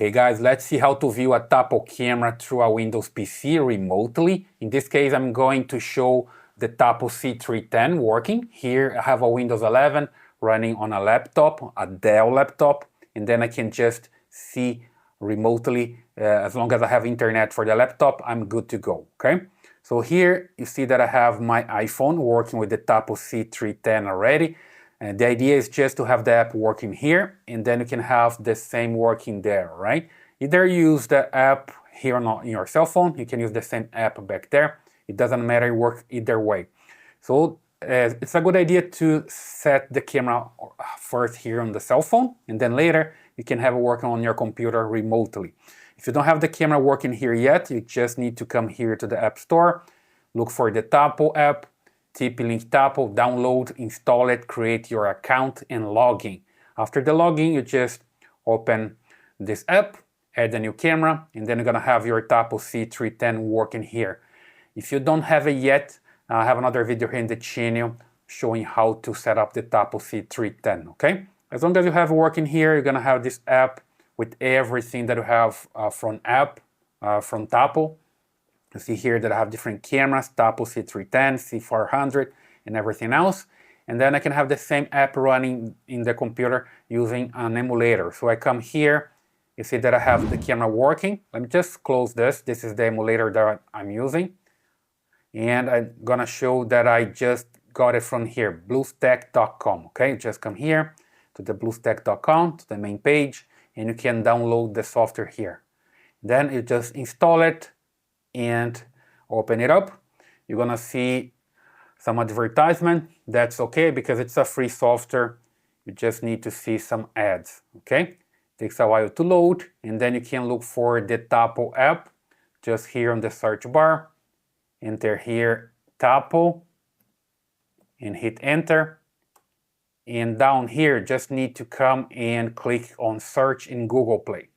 Hey guys, let's see how to view a Tapo camera through a Windows PC remotely. In this case, I'm going to show the Tapo C310 working. Here I have a Windows 11 running on a laptop, a Dell laptop, and then I can just see remotely. As long as I have internet for the laptop, I'm good to go, okay? So here you see that I have my iPhone working with the Tapo C310 already. And the idea is just to have the app working here, and then you can have the same working there, right? Either use the app here on your cell phone, you can use the same app back there. It doesn't matter, it works either way. So it's a good idea to set the camera first here on the cell phone, and then later you can have it working on your computer remotely. If you don't have the camera working here yet, you just need to come here to the App Store, look for the Tapo app, TP-Link Tapo, download, install it, create your account, and log in. After the login, you just open this app, add a new camera, and then you're gonna have your Tapo C310 working here. If you don't have it yet, I have another video here in the channel showing how to set up the Tapo C310, okay? As long as you have it working here, you're gonna have this app with everything that you have from Tapo. You see here that I have different cameras, Tapo C310, C400, and everything else. And then I can have the same app running in the computer using an emulator. So I come here, you see that I have the camera working. Let me just close this. This is the emulator that I'm using. And I'm gonna show that I just got it from here, BlueStacks.com, okay? Just come here to the BlueStacks.com, to the main page, and you can download the software here. Then you just install it, and open it up. You're gonna see some advertisement. That's okay because it's a free software. You just need to see some ads, okay? Takes a while to load, and then you can look for the Tapo app just here on the search bar. Enter here Tapo and hit enter. And down here, just need to come and click on search in Google Play.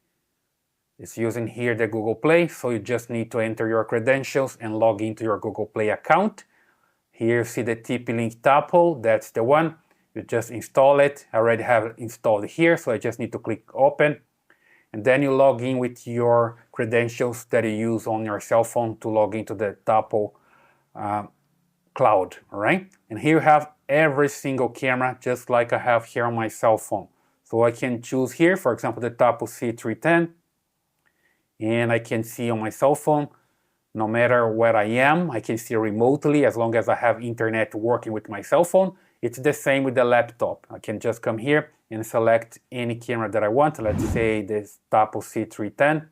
It's using here the Google Play, so you just need to enter your credentials and log into your Google Play account. Here you see the TP-Link Tapo, that's the one. You just install it. I already have it installed here, so I just need to click open. And then you log in with your credentials that you use on your cell phone to log into the Tapo cloud, all right? And here you have every single camera, just like I have here on my cell phone. So I can choose here, for example, the Tapo C310, and I can see on my cell phone, no matter where I am, I can see remotely as long as I have internet working with my cell phone. It's the same with the laptop. I can just come here and select any camera that I want. Let's say this Tapo C310. I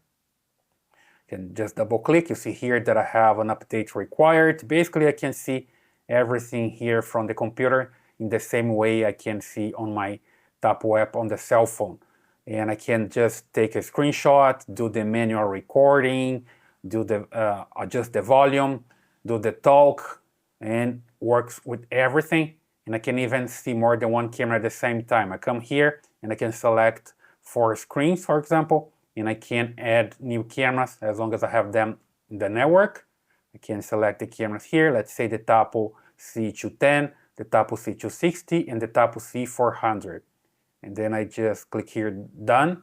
can just double click. You see here that I have an update required. Basically, I can see everything here from the computer in the same way I can see on my Tapo app on the cell phone. And I can just take a screenshot, do the manual recording, do the adjust the volume, do the talk, and works with everything. And I can even see more than one camera at the same time. I come here and I can select 4 screens, for example, and I can add new cameras as long as I have them in the network. I can select the cameras here. Let's say the Tapo C210, the Tapo C260, and the Tapo C400. And then I just click here, done,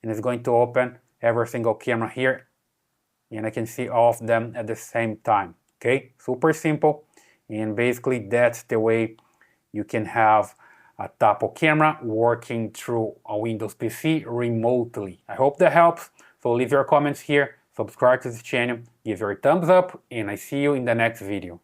and it's going to open every single camera here, and I can see all of them at the same time, okay? Super simple, and basically that's the way you can have a Tapo camera working through a Windows PC remotely. I hope that helps, so leave your comments here, subscribe to this channel, give your thumbs up, and I see you in the next video.